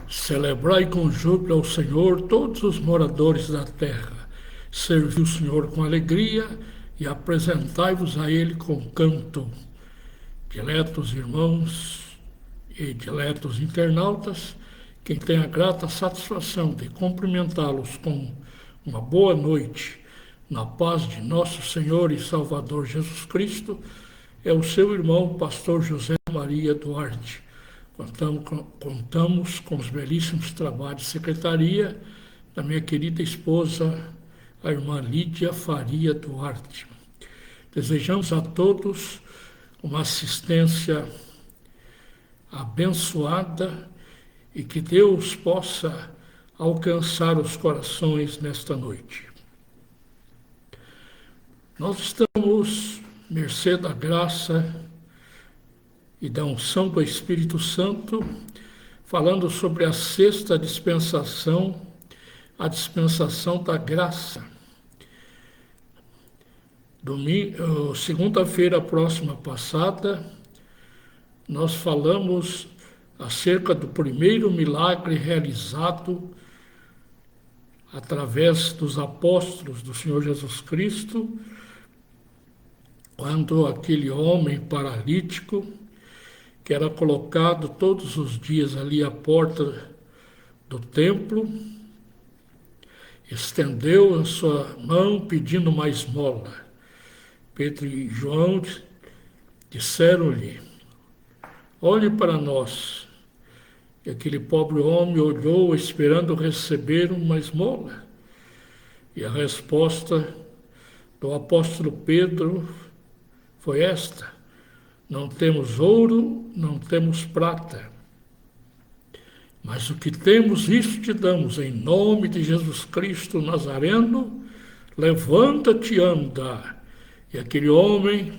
Celebrai com júbilo ao Senhor todos os moradores da terra. Servi o Senhor com alegria e apresentai-vos a Ele com canto. Diletos irmãos e diletos internautas, quem tem a grata satisfação de cumprimentá-los com uma boa noite, na paz de nosso Senhor e Salvador Jesus Cristo, é o seu irmão, pastor José Maria Duarte. Contamos com os belíssimos trabalhos de secretaria da minha querida esposa, a irmã Lídia Faria Duarte. Desejamos a todos uma assistência abençoada e que Deus possa alcançar os corações nesta noite. Nós estamos, mercê da graça e da unção do Espírito Santo, falando sobre a sexta dispensação, a dispensação da graça. Segunda-feira próxima passada, nós falamos acerca do primeiro milagre realizado através dos apóstolos do Senhor Jesus Cristo, quando aquele homem paralítico, que era colocado todos os dias ali à porta do templo, estendeu a sua mão pedindo uma esmola. Pedro e João disseram-lhe: olhe para nós. E aquele pobre homem olhou, esperando receber uma esmola. E a resposta do apóstolo Pedro foi esta: não temos ouro, não temos prata, mas o que temos, isso te damos, em nome de Jesus Cristo Nazareno, levanta-te e anda. E aquele homem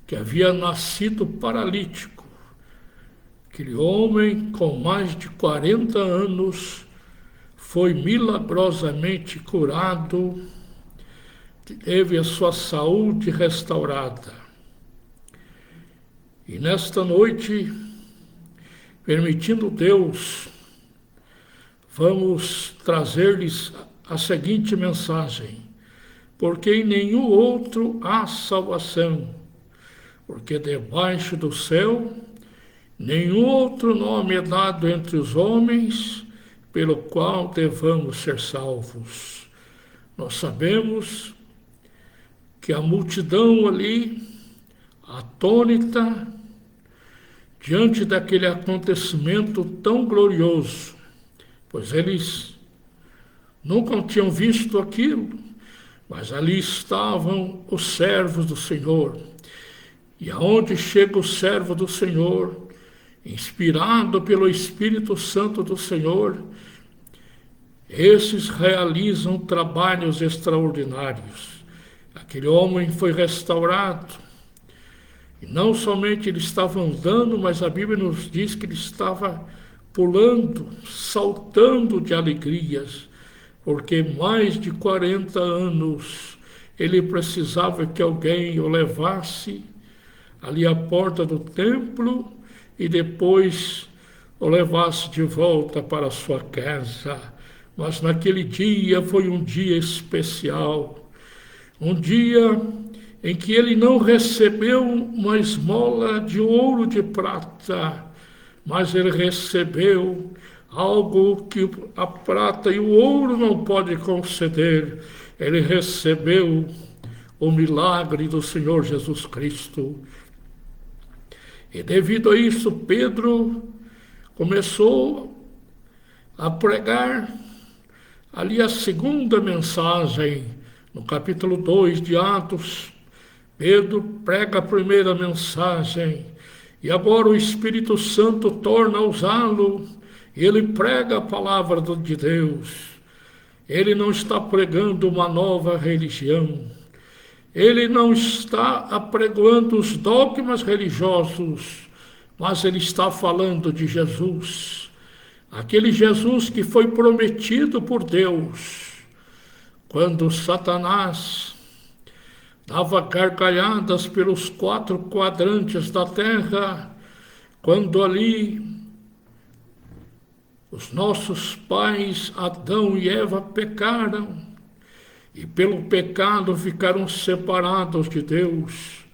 que havia nascido paralítico, aquele homem com mais de 40 anos, foi milagrosamente curado, teve a sua saúde restaurada. E nesta noite, permitindo Deus, vamos trazer-lhes a seguinte mensagem: porque em nenhum outro há salvação, porque debaixo do céu nenhum outro nome é dado entre os homens pelo qual devamos ser salvos. Nós sabemos que a multidão ali, atônita, diante daquele acontecimento tão glorioso, pois eles nunca tinham visto aquilo, mas ali estavam os servos do Senhor. E aonde chega o servo do Senhor, inspirado pelo Espírito Santo do Senhor, esses realizam trabalhos extraordinários. Aquele homem foi restaurado. E não somente ele estava andando, mas a Bíblia nos diz que ele estava pulando, saltando de alegrias, porque mais de 40 anos ele precisava que alguém o levasse ali à porta do templo e depois o levasse de volta para a sua casa. Mas naquele dia foi um dia especial, um dia em que ele não recebeu uma esmola de ouro, de prata, mas ele recebeu algo que a prata e o ouro não podem conceder. Ele recebeu o milagre do Senhor Jesus Cristo. E devido a isso, Pedro começou a pregar ali a segunda mensagem, no capítulo 2 de Atos. Pedro prega a primeira mensagem, e agora o Espírito Santo torna a usá-lo, e ele prega a palavra de Deus. Ele não está pregando uma nova religião, ele não está apregoando os dogmas religiosos, mas ele está falando de Jesus, aquele Jesus que foi prometido por Deus. Quando Satanás dava gargalhadas pelos 4 quadrantes da terra, quando ali Os nossos pais, Adão e Eva, pecaram e pelo pecado ficaram separados de Deus.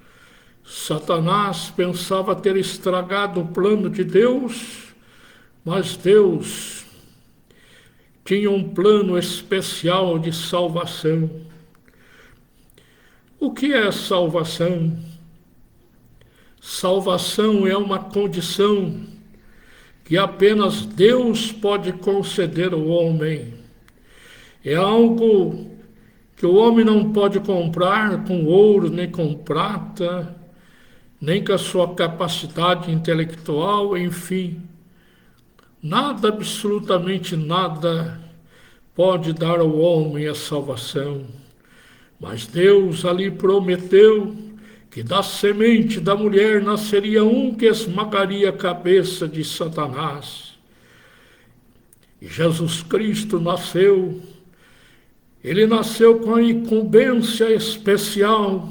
Satanás pensava ter estragado o plano de Deus, mas Deus tinha um plano especial de salvação. O que é salvação? Salvação é uma condição que apenas Deus pode conceder ao homem. É algo que o homem não pode comprar com ouro, nem com prata, nem com a sua capacidade intelectual, enfim. Nada, absolutamente nada, pode dar ao homem a salvação. Mas Deus ali prometeu que da semente da mulher nasceria um que esmagaria a cabeça de Satanás. E Jesus Cristo nasceu. Ele nasceu com a incumbência especial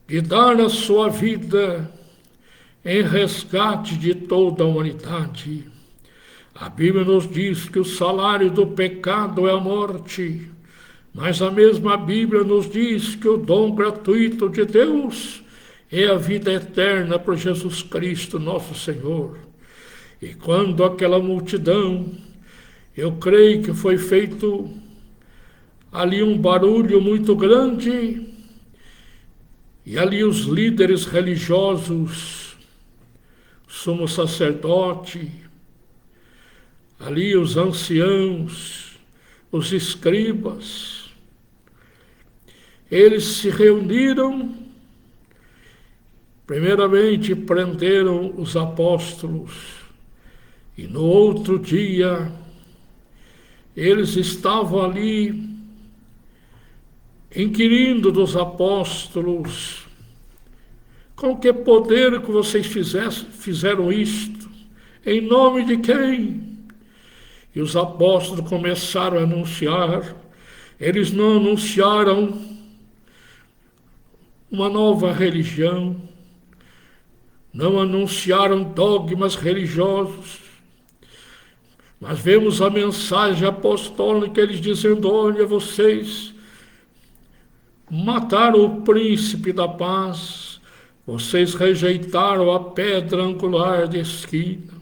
de dar a sua vida em resgate de toda a humanidade. A Bíblia nos diz que o salário do pecado é a morte, mas a mesma Bíblia nos diz que o dom gratuito de Deus é a vida eterna por Jesus Cristo, nosso Senhor. E quando aquela multidão, eu creio que foi feito ali um barulho muito grande, e ali os líderes religiosos, sumo sacerdote, ali os anciãos, os escribas, eles se reuniram, primeiramente prenderam os apóstolos, e no outro dia eles estavam ali inquirindo dos apóstolos: com que poder que vocês fizeram isto? Em nome de quem? E os apóstolos começaram a anunciar. Eles não anunciaram uma nova religião, não anunciaram dogmas religiosos, mas vemos a mensagem apostólica, eles dizendo: olha, vocês mataram o príncipe da paz, vocês rejeitaram a pedra angular de esquina,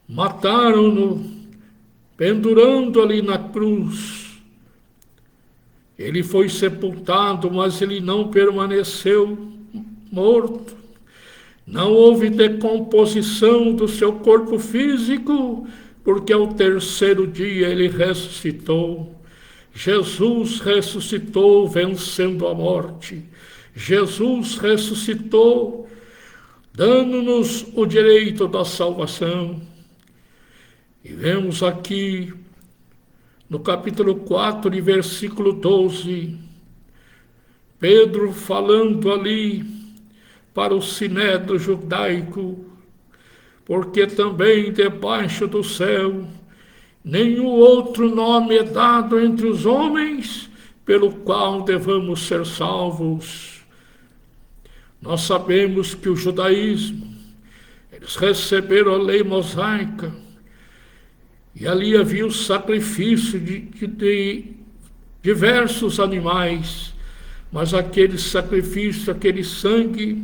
mataram-no, pendurando ali na cruz. Ele foi sepultado, mas ele não permaneceu morto. Não houve decomposição do seu corpo físico, porque ao terceiro dia ele ressuscitou. Jesus ressuscitou vencendo a morte. Jesus ressuscitou dando-nos o direito da salvação. E vemos aqui no capítulo 4, e versículo 12, Pedro falando ali para o sinédrio judaico: porque também debaixo do céu nenhum outro nome é dado entre os homens pelo qual devamos ser salvos. Nós sabemos que o judaísmo, eles receberam a lei mosaica, e ali havia o sacrifício de diversos animais, mas aquele sacrifício, aquele sangue,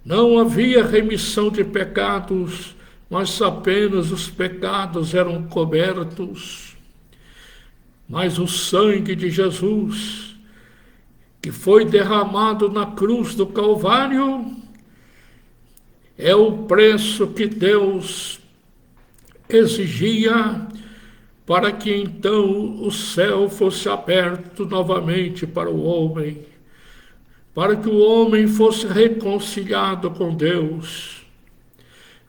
não havia remissão de pecados, mas apenas os pecados eram cobertos. Mas o sangue de Jesus, que foi derramado na cruz do Calvário, é o preço que Deus exigia para que então o céu fosse aberto novamente para o homem, para que o homem fosse reconciliado com Deus.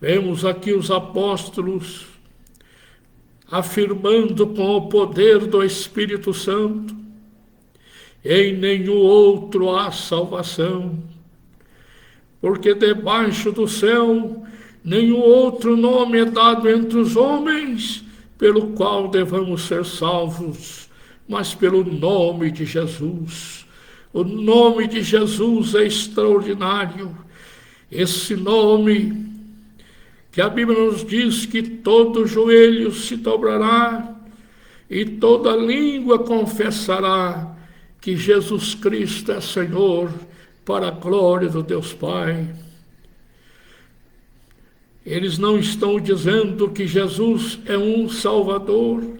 Vemos aqui os apóstolos afirmando com o poder do Espírito Santo: em nenhum outro há salvação, porque debaixo do céu nenhum outro nome é dado entre os homens pelo qual devamos ser salvos, mas pelo nome de Jesus. O nome de Jesus é extraordinário. Esse nome que a Bíblia nos diz que todo joelho se dobrará e toda língua confessará que Jesus Cristo é Senhor, para a glória do Deus Pai. Eles não estão dizendo que Jesus é um Salvador,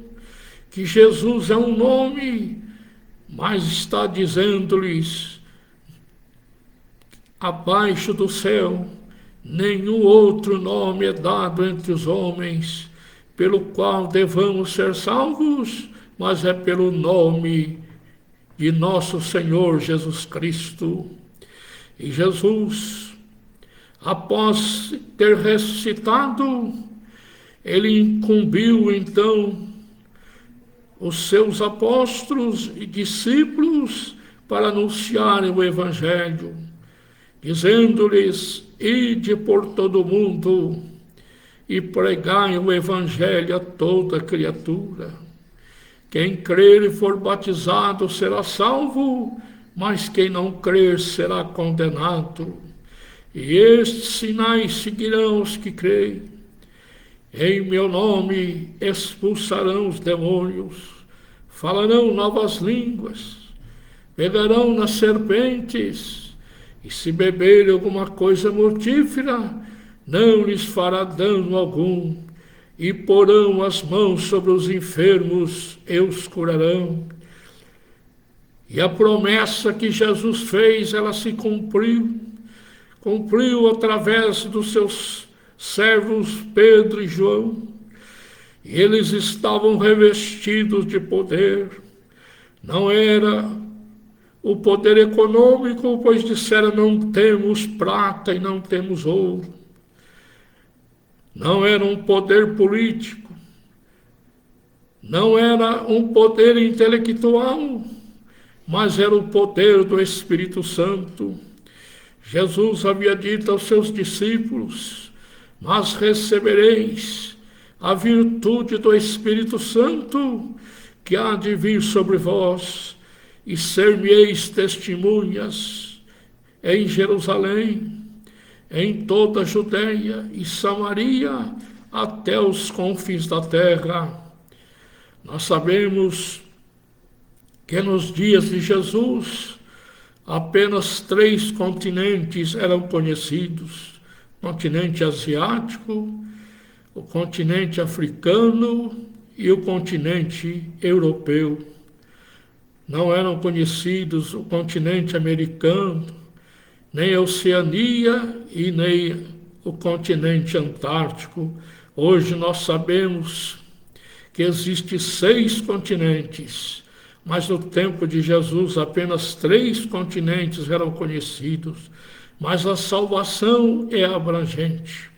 que Jesus é um nome, mas está dizendo-lhes: abaixo do céu, nenhum outro nome é dado entre os homens, pelo qual devamos ser salvos, mas é pelo nome de nosso Senhor Jesus Cristo. E Jesus, após ter ressuscitado, ele incumbiu então os seus apóstolos e discípulos para anunciarem o Evangelho, dizendo-lhes: ide por todo o mundo e pregai o Evangelho a toda criatura. Quem crer e for batizado será salvo, mas quem não crer será condenado. E estes sinais seguirão os que creem. Em meu nome expulsarão os demônios, falarão novas línguas, pegarão nas serpentes, e se beberem alguma coisa mortífera, não lhes fará dano algum, e porão as mãos sobre os enfermos e os curarão. E a promessa que Jesus fez, ela se cumpriu através dos seus servos Pedro e João. E eles estavam revestidos de poder. Não era o poder econômico, pois disseram: não temos prata e não temos ouro. Não era um poder político, não era um poder intelectual, mas era o poder do Espírito Santo. Jesus havia dito aos seus discípulos: mas recebereis a virtude do Espírito Santo, que há de vir sobre vós, e ser-me-eis testemunhas em Jerusalém, em toda a Judeia e Samaria, até os confins da terra. Nós sabemos que nos dias de Jesus, apenas 3 continentes eram conhecidos: o continente asiático, o continente africano e o continente europeu. Não eram conhecidos o continente americano, nem a Oceania e nem o continente antártico. Hoje nós sabemos que existem 6 continentes, mas no tempo de Jesus apenas 3 continentes eram conhecidos. Mas a salvação é abrangente.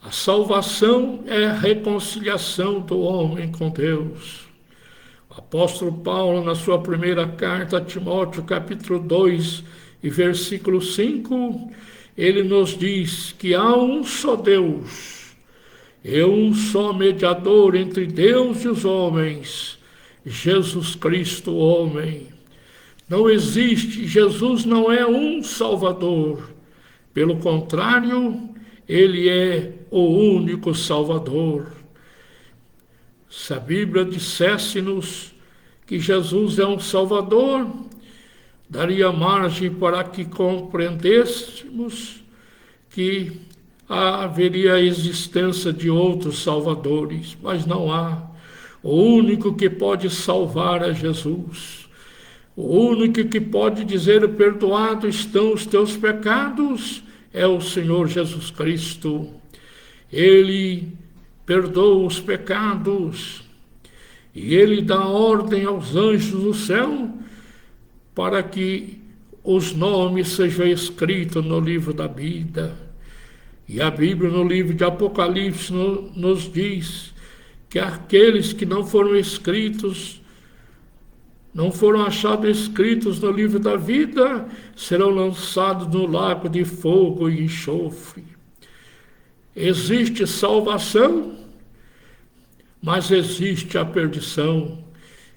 A salvação é a reconciliação do homem com Deus. O apóstolo Paulo, na sua primeira carta a Timóteo, capítulo 2, e versículo 5, ele nos diz que há um só Deus, e um só mediador entre Deus e os homens, Jesus Cristo, o homem. Não existe, Jesus não é um Salvador. Pelo contrário, ele é o único Salvador. Se a Bíblia dissesse-nos que Jesus é um Salvador, daria margem para que compreendêssemos que haveria a existência de outros salvadores, mas não há. O único que pode salvar é Jesus. O único que pode dizer: perdoados estão os teus pecados, é o Senhor Jesus Cristo. Ele perdoa os pecados e ele dá ordem aos anjos do céu para que os nomes sejam escritos no livro da vida. E a Bíblia, no livro de Apocalipse, nos diz que aqueles que não foram escritos, não foram achados escritos no livro da vida, serão lançados no lago de fogo e enxofre. Existe salvação, mas existe a perdição.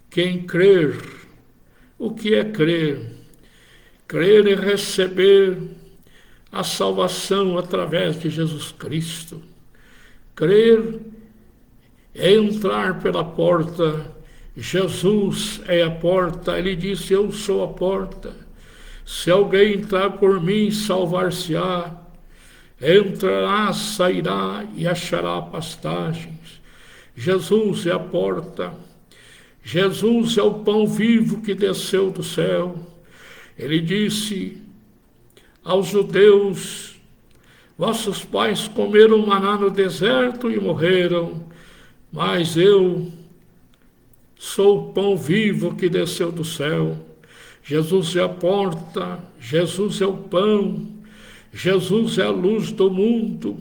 Quem crer, o que é crer? Crer é receber a salvação através de Jesus Cristo. Crer é entrar pela porta. Jesus é a porta. Ele disse: eu sou a porta. Se alguém entrar por mim, salvar-se-á. Entrará, sairá e achará pastagens. Jesus é a porta. Jesus é o pão vivo que desceu do céu. Ele disse aos judeus: vossos pais comeram maná no deserto e morreram, mas eu sou o pão vivo que desceu do céu. Jesus é a porta, Jesus é o pão, Jesus é a luz do mundo,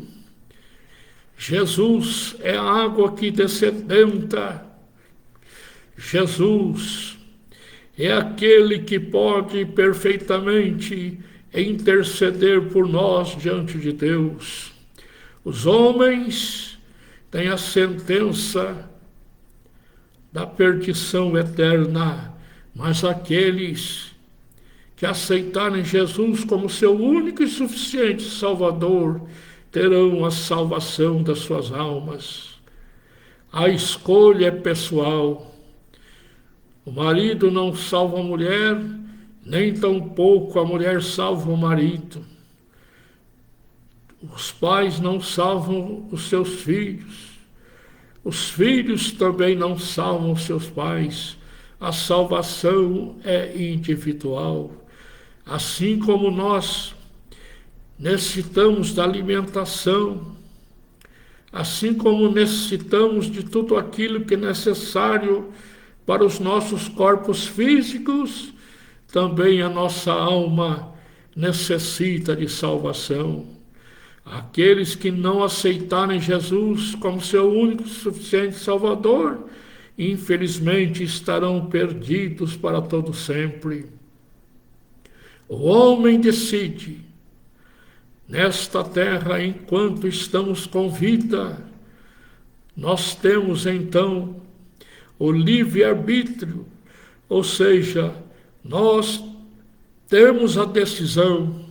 Jesus é a água que descedenta, Jesus é aquele que pode perfeitamente interceder por nós diante de Deus. Os homens têm a sentença da perdição eterna, mas aqueles que aceitarem Jesus como seu único e suficiente Salvador terão a salvação das suas almas. A escolha é pessoal. O marido não salva a mulher, nem tampouco a mulher salva o marido. Os pais não salvam os seus filhos. Os filhos também não salvam seus pais. A salvação é individual. Assim como nós necessitamos da alimentação, assim como necessitamos de tudo aquilo que é necessário para os nossos corpos físicos, também a nossa alma necessita de salvação. Aqueles que não aceitarem Jesus como seu único e suficiente Salvador, infelizmente estarão perdidos para todo sempre. O homem decide, nesta terra, enquanto estamos com vida, nós temos então o livre-arbítrio, ou seja, nós temos a decisão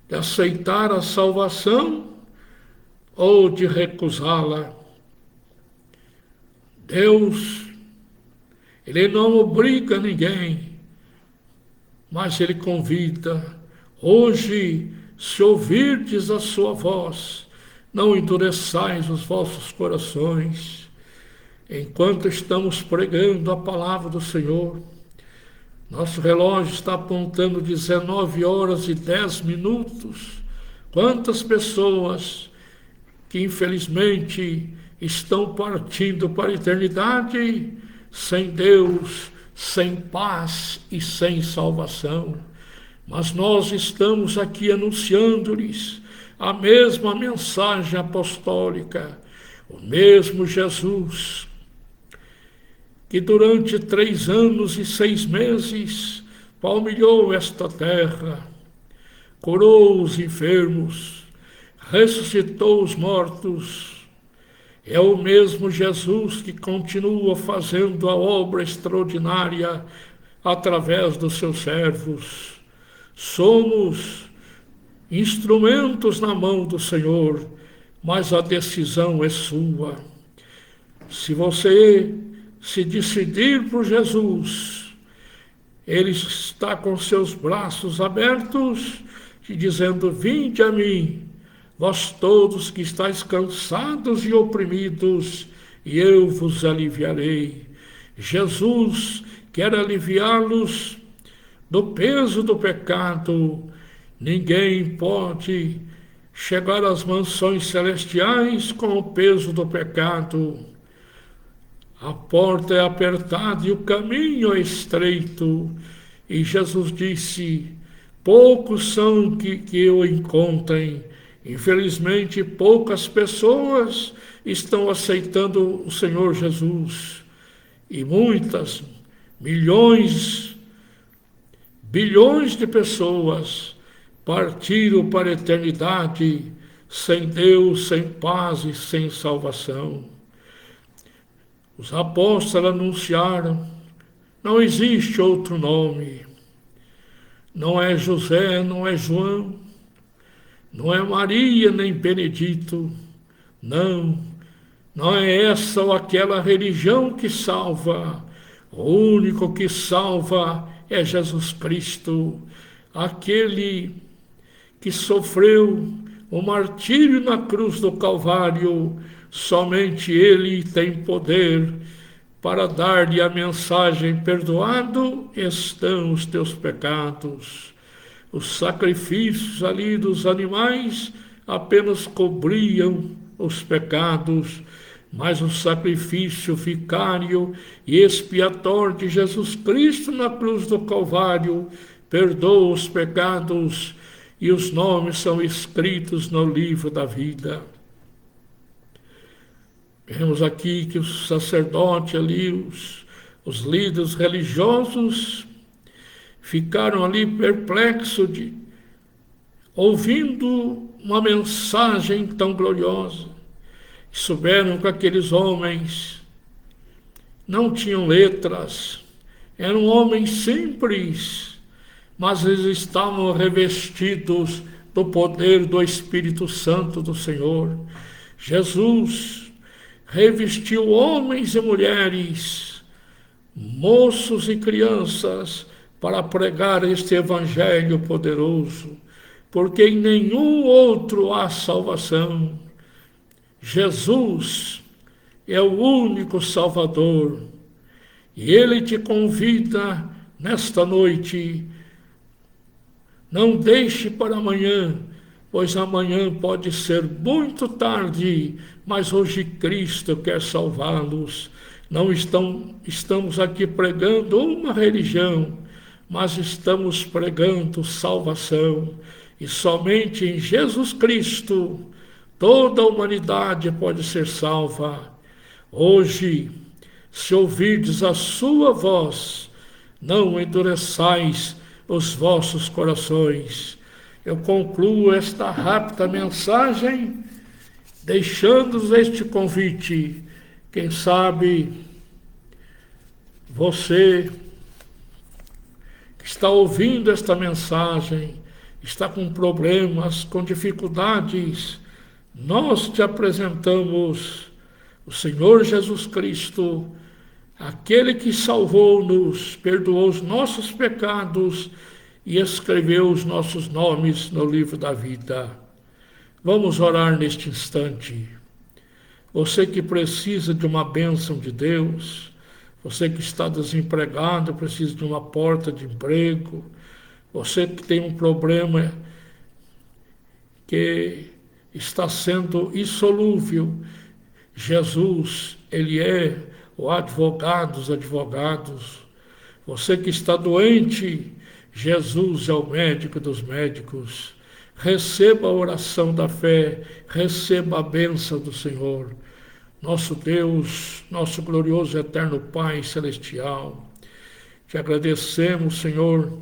de aceitar a salvação ou de recusá-la. Deus, Ele não obriga ninguém, mas Ele convida. Hoje, se ouvirdes a sua voz, não endureçais os vossos corações. Enquanto estamos pregando a palavra do Senhor, nosso relógio está apontando 19h10. Quantas pessoas que infelizmente estão partindo para a eternidade sem Deus, sem paz e sem salvação. Mas nós estamos aqui anunciando-lhes a mesma mensagem apostólica, o mesmo Jesus que durante 3 anos e 6 meses palmilhou esta terra, curou os enfermos, ressuscitou os mortos. É o mesmo Jesus que continua fazendo a obra extraordinária através dos seus servos. Somos instrumentos na mão do Senhor, mas a decisão é sua. Se você se decidir por Jesus, Ele está com seus braços abertos, te dizendo: vinde a mim, vós todos que estáis cansados e oprimidos, e eu vos aliviarei. Jesus quer aliviá-los do peso do pecado. Ninguém pode chegar às mansões celestiais com o peso do pecado. A porta é apertada e o caminho é estreito. E Jesus disse: poucos são que o encontrem. Infelizmente, poucas pessoas estão aceitando o Senhor Jesus. E muitas, milhões, bilhões de pessoas partiram para a eternidade sem Deus, sem paz e sem salvação. Os apóstolos anunciaram: não existe outro nome. Não é José, não é João, não é Maria nem Benedito, não, não é essa ou aquela religião que salva. O único que salva é Jesus Cristo, aquele que sofreu o martírio na cruz do Calvário. Somente Ele tem poder para dar-lhe a mensagem: perdoado estão os teus pecados. Os sacrifícios ali dos animais apenas cobriam os pecados, mas o sacrifício vicário e expiatório de Jesus Cristo na cruz do Calvário perdoa os pecados e os nomes são escritos no livro da vida. Vemos aqui que o sacerdote ali, os líderes religiosos, ficaram ali perplexos ouvindo uma mensagem tão gloriosa. Souberam que aqueles homens não tinham letras, eram homens simples, mas eles estavam revestidos do poder do Espírito Santo do Senhor. Jesus revestiu homens e mulheres, moços e crianças, para pregar este evangelho poderoso, porque em nenhum outro há salvação. Jesus é o único Salvador, e Ele te convida nesta noite: não deixe para amanhã, pois amanhã pode ser muito tarde, mas hoje Cristo quer salvá-los. Não estamos aqui pregando uma religião, mas estamos pregando salvação. E somente em Jesus Cristo toda a humanidade pode ser salva. Hoje, se ouvirdes a sua voz, não endureçais os vossos corações. Eu concluo esta rápida mensagem deixando-vos este convite. Quem sabe você que está ouvindo esta mensagem está com problemas, com dificuldades, nós te apresentamos o Senhor Jesus Cristo, aquele que salvou-nos, perdoou os nossos pecados e escreveu os nossos nomes no livro da vida. Vamos orar neste instante. Você que precisa de uma bênção de Deus, você que está desempregado, precisa de uma porta de emprego, você que tem um problema que está sendo insolúvel, Jesus, Ele é o advogado dos advogados. Você que está doente, Jesus é o médico dos médicos. Receba a oração da fé, receba a bênção do Senhor. Nosso Deus, nosso glorioso e eterno Pai celestial, te agradecemos, Senhor,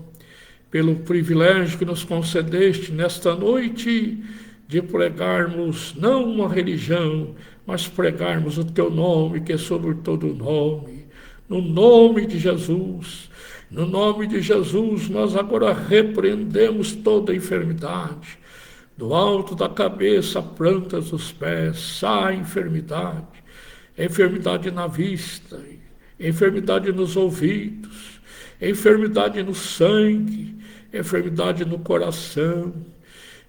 pelo privilégio que nos concedeste nesta noite de pregarmos não uma religião, mas pregarmos o teu nome, que é sobre todo nome. No nome de Jesus, no nome de Jesus, nós agora repreendemos toda enfermidade. Do alto da cabeça à planta dos pés, sai enfermidade. Enfermidade na vista, enfermidade nos ouvidos, enfermidade no sangue, enfermidade no coração,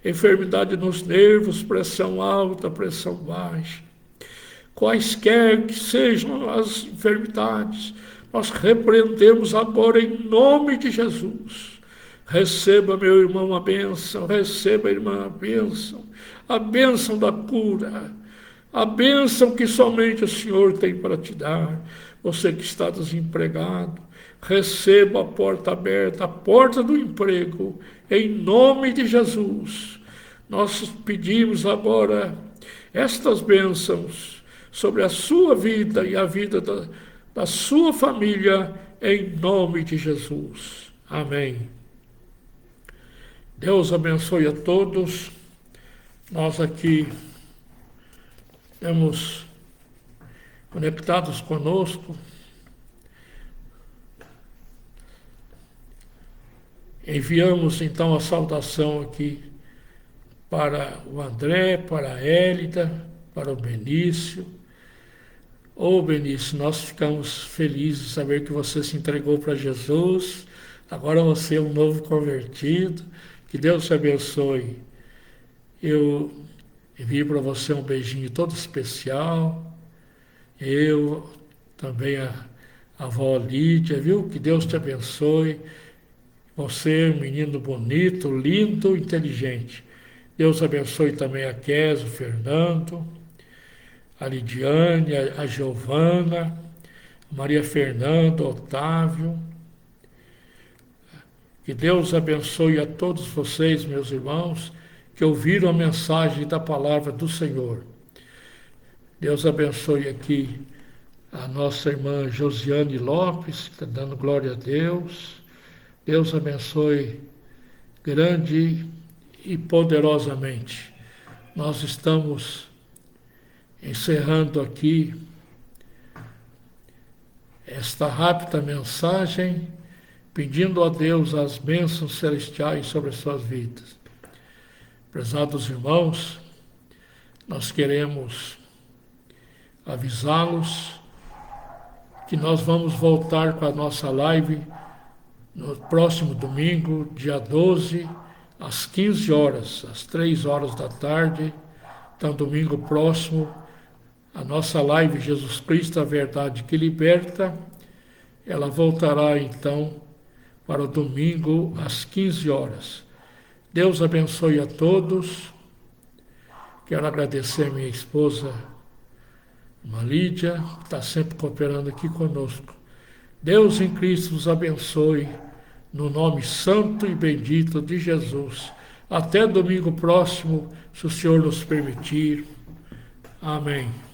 enfermidade nos nervos, pressão alta, pressão baixa. Quaisquer que sejam as enfermidades, nós repreendemos agora em nome de Jesus. Receba, meu irmão, a bênção, receba, irmã, a bênção da cura, a bênção que somente o Senhor tem para te dar. Você que está desempregado, receba a porta aberta, a porta do emprego, em nome de Jesus. Nós pedimos agora estas bênçãos sobre a sua vida e a vida da sua família, em nome de Jesus. Amém. Deus abençoe a todos. Nós aqui temos conectados conosco. Enviamos então a saudação aqui para o André, para a Hélida, para o Benício. Ô Benício, nós ficamos felizes de saber que você se entregou para Jesus. Agora você é um novo convertido. Que Deus te abençoe. Eu envio para você um beijinho todo especial. Eu também a avó Lídia, viu? Que Deus te abençoe. Você é um menino bonito, lindo, inteligente. Deus abençoe também a Kézia, o Fernando, a Lidiane, a Giovana, a Maria Fernanda, o Otávio. Que Deus abençoe a todos vocês, meus irmãos, que ouviram a mensagem da palavra do Senhor. Deus abençoe aqui a nossa irmã Josiane Lopes, que está dando glória a Deus. Deus abençoe grande e poderosamente. Nós estamos encerrando aqui esta rápida mensagem, pedindo a Deus as bênçãos celestiais sobre as suas vidas. Prezados irmãos, nós queremos avisá-los que nós vamos voltar com a nossa live no próximo domingo, dia 12, às 15 horas, às 3 horas da tarde. Então, domingo próximo, a nossa live Jesus Cristo, a Verdade que Liberta, ela voltará então para o domingo às 15 horas. Deus abençoe a todos. Quero agradecer a minha esposa, irmã Lídia, que está sempre cooperando aqui conosco. Deus em Cristo nos abençoe, no nome santo e bendito de Jesus. Até domingo próximo, se o Senhor nos permitir. Amém.